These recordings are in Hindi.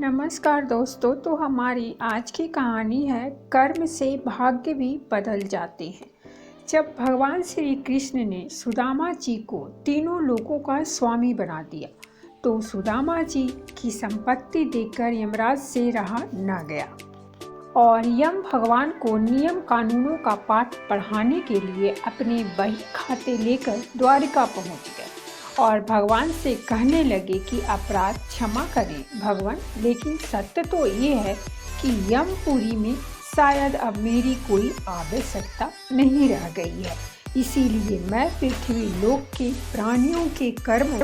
नमस्कार दोस्तों। तो हमारी आज की कहानी है कर्म से भाग्य भी बदल जाते हैं। जब भगवान श्री कृष्ण ने सुदामा जी को तीनों लोकों का स्वामी बना दिया तो सुदामा जी की संपत्ति देखकर यमराज से रहा न गया और यम भगवान को नियम कानूनों का पाठ पढ़ाने के लिए अपने बही खाते लेकर द्वारिका पहुंच गए और भगवान से कहने लगे कि अपराध क्षमा करें भगवान, लेकिन सत्य तो ये है कि यमपुरी में शायद अब मेरी कोई आवश्यकता नहीं रह गई है, इसीलिए मैं पृथ्वी लोक के प्राणियों के कर्म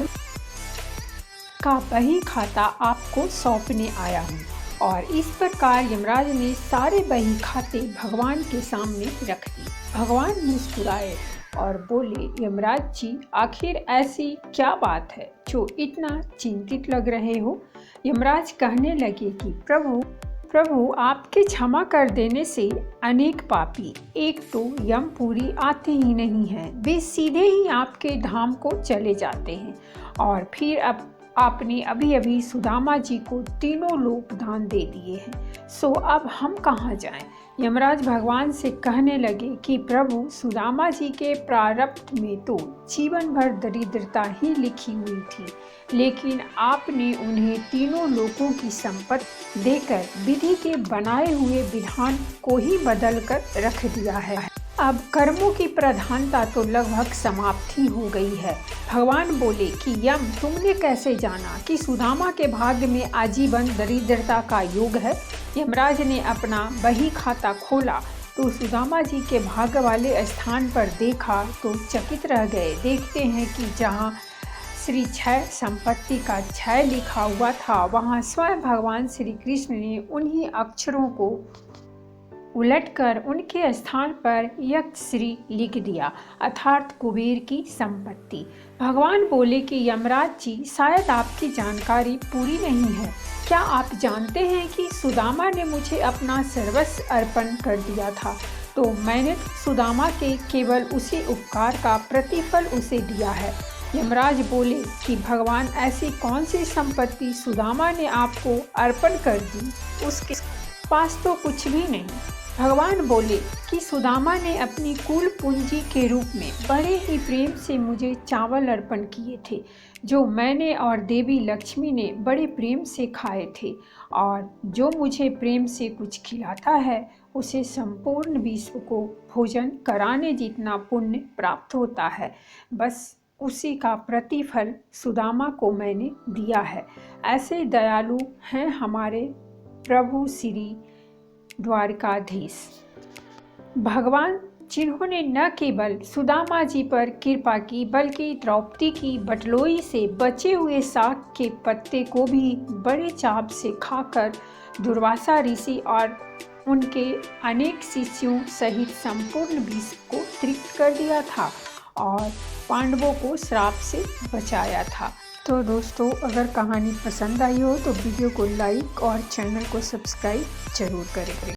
का बही खाता आपको सौंपने आया हूँ। और इस प्रकार यमराज ने सारे बही खाते भगवान के सामने रख दिए। भगवान मुस्कुराए और बोले, यमराज जी, आखिर ऐसी क्या बात है जो इतना चिंतित लग रहे हो। यमराज कहने लगे कि प्रभु आपके क्षमा कर देने से अनेक पापी एक तो यमपुरी आते ही नहीं हैं, वे सीधे ही आपके धाम को चले जाते हैं। और फिर अब आपने अभी सुदामा जी को तीनों लोक दान दे दिए हैं, सो अब हम कहाँ जाएं। यमराज भगवान से कहने लगे कि प्रभु, सुदामा जी के प्रारब्ध में तो जीवन भर दरिद्रता ही लिखी हुई थी, लेकिन आपने उन्हें तीनों लोकों की संपत्ति देकर विधि के बनाए हुए विधान को ही बदल कर रख दिया है। अब कर्मों की प्रधानता तो लगभग समाप्त ही हो गई है। भगवान बोले कि यम, तुमने कैसे जाना कि सुदामा के भाग्य में आजीवन दरिद्रता का योग है। यमराज ने अपना बही खाता खोला तो सुदामा जी के भाग्य वाले स्थान पर देखा तो चकित रह गए। देखते हैं कि जहाँ श्री क्षय संपत्ति का क्षय लिखा हुआ था, वहाँ स्वयं भगवान श्री कृष्ण ने उन्हीं अक्षरों को उलटकर उनके स्थान पर यक्षश्री लिख दिया, अर्थात कुबेर की संपत्ति। भगवान बोले कि यमराज जी, शायद आपकी जानकारी पूरी नहीं है। क्या आप जानते हैं कि सुदामा ने मुझे अपना सर्वस्व अर्पण कर दिया था, तो मैंने सुदामा के केवल उसी उपकार का प्रतिफल उसे दिया है। यमराज बोले कि भगवान, ऐसी कौन सी संपत्ति सुदामा ने आपको अर्पण कर दी, उसके पास तो कुछ भी नहीं। भगवान बोले कि सुदामा ने अपनी कुल पूंजी के रूप में बड़े ही प्रेम से मुझे चावल अर्पण किए थे, जो मैंने और देवी लक्ष्मी ने बड़े प्रेम से खाए थे। और जो मुझे प्रेम से कुछ खिलाता है, उसे संपूर्ण विश्व को भोजन कराने जितना पुण्य प्राप्त होता है। बस उसी का प्रतिफल सुदामा को मैंने दिया है। ऐसे दयालु हैं हमारे प्रभु श्री द्वारकाधीश भगवान, जिन्होंने न केवल सुदामा जी पर कृपा की, बल्कि द्रौपदी की बटलोई से बचे हुए साग के पत्ते को भी बड़े चाव से खाकर दुर्वासा ऋषि और उनके अनेक शिष्यों सहित संपूर्ण विश्व को तृप्त कर दिया था और पांडवों को श्राप से बचाया था। तो दोस्तों, अगर कहानी पसंद आई हो तो वीडियो को लाइक और चैनल को सब्सक्राइब जरूर करें।